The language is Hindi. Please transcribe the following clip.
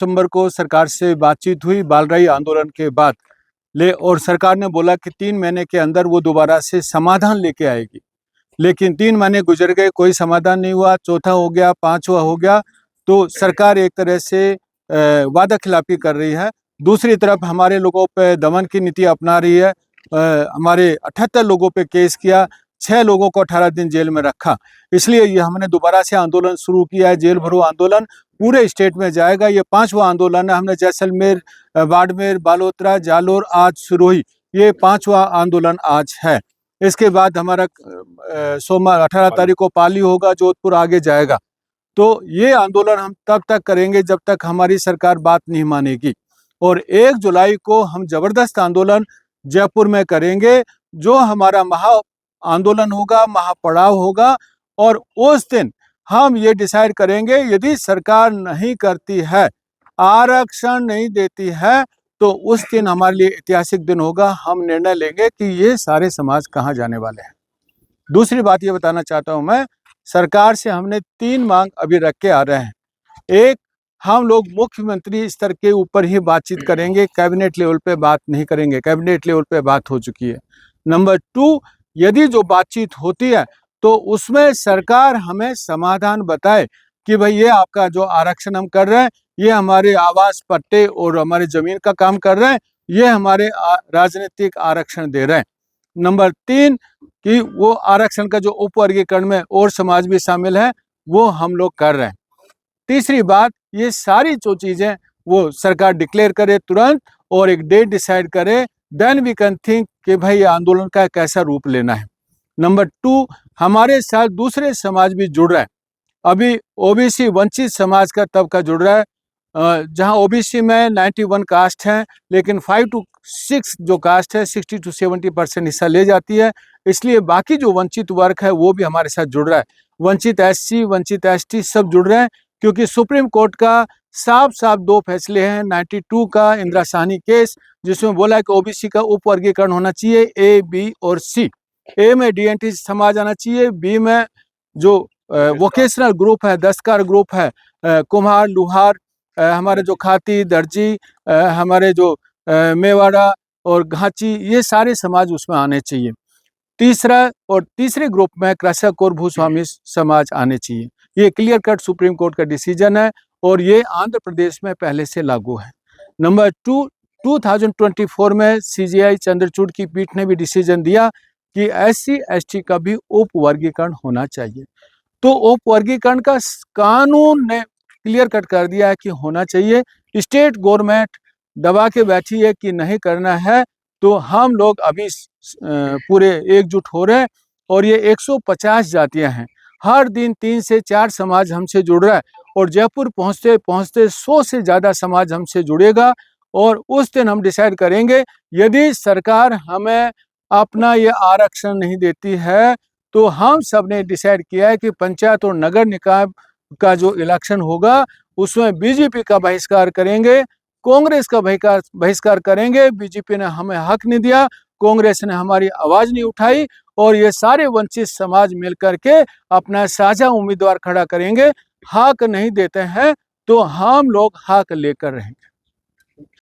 सितंबर को सरकार से बातचीत हुई बालरई आंदोलन के बाद और सरकार ने बोला कि 3 महीने के अंदर वो दोबारा से समाधान लेके आएगी। लेकिन 3 महीने गुजर गए, कोई समाधान नहीं हुआ। चौथा हो गया, 5वां हो गया, तो सरकार एक तरह से वादा खिलाफी कर रही है। दूसरी तरफ हमारे लोगों पे दमन की नीति अपना रही है। हमारे 78 लोगों पे केस किया, 6 लोगों को 18 दिन जेल में रखा। इसलिए ये हमने दोबारा से आंदोलन शुरू किया है। जेल भरो आंदोलन पूरे स्टेट में जाएगा। ये 5वां आंदोलन है। हमने जैसलमेर, बाड़मेर, बालोतरा, जालोर आज सिरोही, ये 5वां आंदोलन आज है। इसके बाद हमारा सोमवार 18 तारीख को पाली होगा, जोधपुर आगे जाएगा। तो ये आंदोलन हम तब तक करेंगे जब तक हमारी सरकार बात नहीं मानेगी। और 1 जुलाई को हम जबरदस्त आंदोलन जयपुर में करेंगे, जो हमारा महा आंदोलन होगा, महापड़ाव होगा। और उस दिन हम ये डिसाइड करेंगे, यदि सरकार नहीं करती है, आरक्षण नहीं देती है, तो उस दिन हमारे लिए ऐतिहासिक दिन होगा। हम निर्णय लेंगे कि ये सारे समाज कहाँ जाने वाले हैं। दूसरी बात ये बताना चाहता हूँ मैं, सरकार से हमने 3 मांग अभी रख के आ रहे हैं। एक, हम लोग मुख्यमंत्री स्तर के ऊपर ही बातचीत करेंगे, कैबिनेट लेवल पे बात नहीं करेंगे। कैबिनेट लेवल पे बात हो चुकी है। नंबर 2, यदि जो बातचीत होती है तो उसमें सरकार हमें समाधान बताए कि भाई ये आपका जो आरक्षण हम कर रहे हैं, ये हमारे आवास पट्टे और हमारे जमीन का काम कर रहे हैं, ये हमारे राजनीतिक आरक्षण दे रहे हैं। नंबर 3, कि वो आरक्षण का जो उपवर्गीकरण में और समाज भी शामिल है, वो हम लोग कर रहे हैं। तीसरी बात, ये सारी जो चीजें वो सरकार डिक्लेयर करे तुरंत और एक डेट डिसाइड करे, देन वी कैन थिंक कि भाई ये आंदोलन का कैसा रूप लेना है। नंबर 2, हमारे साथ दूसरे समाज भी जुड़ रहे हैं। अभी ओबीसी वंचित समाज का तबका जुड़ रहा है, जहां ओबीसी में 91 कास्ट हैं, लेकिन 5 to 6 जो कास्ट है 60 to 70% हिस्सा ले जाती है। इसलिए बाकी जो वंचित वर्ग है वो भी हमारे साथ जुड़ रहा है। वंचित एससी, वंचित एसटी सब जुड़ रहे हैं, क्योंकि सुप्रीम कोर्ट का साफ साफ 2 फैसले हैं। 92 का इंदिरा साहनी केस, जिसमें बोला है कि ओबीसी का उपवर्गीकरण होना चाहिए ए, बी और सी। ए में डीएनटी समाज आना चाहिए, बी में जो वोकेशनल ग्रुप है, दस्तकार ग्रुप है, कुम्हार, लुहार, हमारे जो खाती, दर्जी, हमारे जो मेवाड़ा और घाची, ये सारे समाज उसमें आने चाहिए। तीसरे ग्रुप में कृषक और भूस्वामी समाज आने चाहिए। ये क्लियर कट सुप्रीम कोर्ट का डिसीजन है और ये आंध्र प्रदेश में पहले से लागू है। नंबर 2, 2024 में सीजीआई चंद्रचूड़ की पीठ ने भी डिसीजन दिया कि एससी एसटी का भी उपवर्गीकरण होना चाहिए। तो उपवर्गीकरण का कानून ने क्लियर कट कर दिया है कि होना चाहिए। स्टेट गवर्नमेंट दबा के बैठी है कि नहीं करना है, तो हम लोग अभी पूरे एकजुट हो रहे हैं। और ये 150 जातियां हैं, हर दिन 3 से 4 समाज हमसे जुड़ रहा है, और जयपुर पहुंचते पहुंचते 100 से ज़्यादा समाज हमसे जुड़ेगा। और उस दिन हम डिसाइड करेंगे, यदि सरकार हमें अपना ये आरक्षण नहीं देती है, तो हम सब ने डिसाइड किया है कि पंचायत और नगर निकाय का जो इलेक्शन होगा उसमें बीजेपी का बहिष्कार करेंगे, कांग्रेस का बहिष्कार करेंगे। बीजेपी ने हमें हक नहीं दिया, कांग्रेस ने हमारी आवाज नहीं उठाई, और ये सारे वंचित समाज मिलकर के अपना साझा उम्मीदवार खड़ा करेंगे। हक नहीं देते हैं तो हम लोग हक लेकर रहेंगे।